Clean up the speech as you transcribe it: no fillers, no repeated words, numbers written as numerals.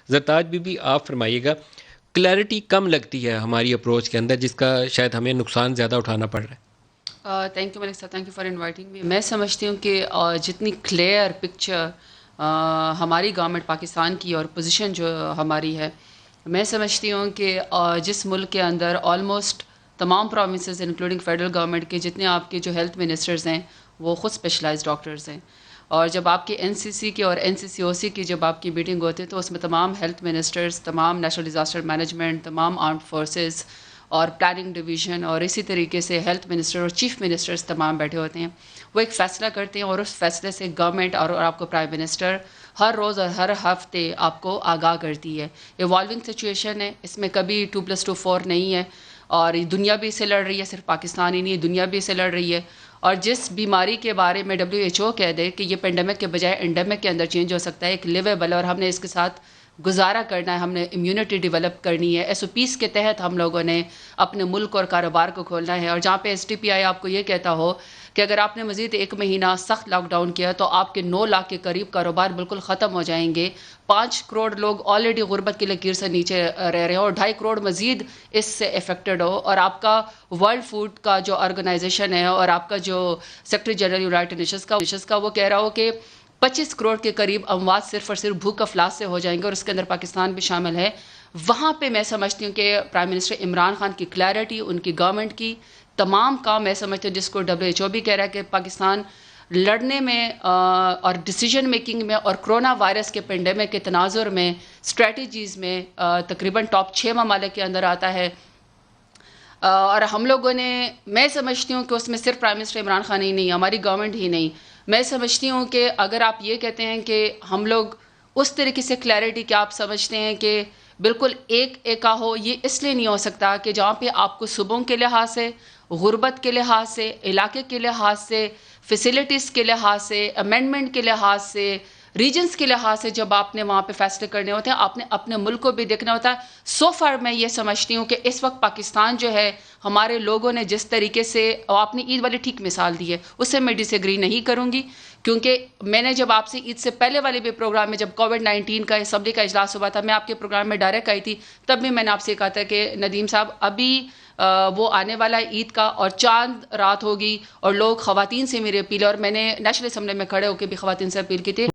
Zartaj be آپ فرمائیے گا، clarity کم لگتی ہے ہماری اپروچ کے اندر، جس کا شاید ہمیں نقصان زیادہ اٹھانا پڑ رہا ہے. تھینک یو ملک صاحب، thank you for inviting me. میں سمجھتی ہوں کہ جتنی کلیئر پکچر ہماری گورنمنٹ پاکستان کی اور پوزیشن جو ہماری ہے، میں سمجھتی ہوں کہ جس ملک کے اندر آلموسٹ تمام پروونسز انکلوڈنگ فیڈرل گورنمنٹ کے جتنے آپ کے جو ہیلتھ منسٹرز ہیں وہ خود اسپیشلائز ڈاکٹرز ہیں. اور جب آپ کے این سی سی کی اور این سی سی او سی کی جب آپ کی میٹنگ ہوتی ہے تو اس میں تمام ہیلتھ منسٹرز، تمام نیشنل ڈیزاسٹر مینجمنٹ، تمام آرمڈ فورسز اور پلاننگ ڈویژن اور اسی طریقے سے ہیلتھ منسٹر اور چیف منسٹرز تمام بیٹھے ہوتے ہیں. وہ ایک فیصلہ کرتے ہیں اور اس فیصلے سے گورنمنٹ اور آپ کو پرائم منسٹر ہر روز اور ہر ہفتے آپ کو آگاہ کرتی ہے. ایوالونگ سچویشن ہے، اس میں کبھی 2+2=4 نہیں ہے، اور دنیا بھی اسے لڑ رہی ہے، صرف پاکستان ہی نہیں، دنیا بھی اسے لڑ رہی ہے. اور جس بیماری کے بارے میں WHO کہہ دے کہ یہ پینڈیمک کے بجائے انڈیمک کے اندر چینج ہو سکتا ہے، ایک لیویبل، اور ہم نے اس کے ساتھ گزارا کرنا ہے، ہم نے امیونٹی ڈیولپ کرنی ہے. SOPs کے تحت ہم لوگوں نے اپنے ملک اور کاروبار کو کھولنا ہے. اور جہاں پہ STPI آپ کو یہ کہتا ہو کہ اگر آپ نے مزید 1 مہینہ سخت لاک ڈاؤن کیا تو آپ کے 9 لاکھ کے قریب کاروبار بالکل ختم ہو جائیں گے. 5 کروڑ لوگ آلریڈی غربت کی لکیر سے نیچے رہ رہے ہیں اور 2.5 کروڑ مزید اس سے افیکٹڈ ہو. اور آپ کا ورلڈ فوڈ کا جو آرگنائزیشن ہے اور آپ کا جو سیکرٹری جنرل یونائٹڈ نیشنز کا وہ کہہ رہا ہو کہ 25 کروڑ کے قریب اموات صرف اور صرف بھوک افلاس سے ہو جائیں گے، اور اس کے اندر پاکستان بھی شامل ہے. وہاں پہ میں سمجھتی ہوں کہ پرائم منسٹر عمران خان کی کلیئرٹی، ان کی گورنمنٹ کی تمام کام، میں سمجھتی ہوں جس کو WHO بھی کہہ رہا ہے کہ پاکستان لڑنے میں اور ڈیسیجن میکنگ میں اور کرونا وائرس کے پینڈیمک کے تناظر میں اسٹریٹجیز میں تقریباً ٹاپ 6 ممالک کے اندر آتا ہے. اور ہم لوگوں نے، میں سمجھتی ہوں کہ اس میں صرف پرائم منسٹر عمران خان ہی نہیں، ہماری گورنمنٹ ہی نہیں. میں سمجھتی ہوں کہ اگر آپ یہ کہتے ہیں کہ ہم لوگ اس طریقے سے کلیئرٹی کہ آپ سمجھتے ہیں کہ بالکل ایک ایکا ہو، یہ اس لیے نہیں ہو سکتا کہ جہاں پہ آپ کو صوبوں کے لحاظ سے، غربت کے لحاظ سے، علاقے کے لحاظ سے، فیسلٹیز کے لحاظ سے، امینڈمنٹ کے لحاظ سے، ریجنز کے لحاظ سے، جب آپ نے وہاں پہ فیصلے کرنے ہوتے ہیں آپ نے اپنے ملک کو بھی دیکھنا ہوتا ہے. سو فار میں یہ سمجھتی ہوں کہ اس وقت پاکستان جو ہے، ہمارے لوگوں نے جس طریقے سے، آپ نے عید والی ٹھیک مثال دی ہے، اس سے میں ڈس ایگری نہیں کروں گی. کیونکہ میں نے جب آپ سے عید سے پہلے والے بھی پروگرام میں، جب کووڈ-19 کا اسمبلی کا اجلاس ہوا تھا، میں آپ کے پروگرام میں ڈائریکٹ آئی تھی، تب بھی میں نے آپ سے کہا تھا کہ ندیم صاحب ابھی وہ آنے والا ہے عید کا اور چاند رات ہوگی اور لوگ، خواتین سے میری اپیل ہے، اور میں نے نیشنل اسمبلی میں کھڑے ہو کے بھی خواتین سے اپیل کی تھی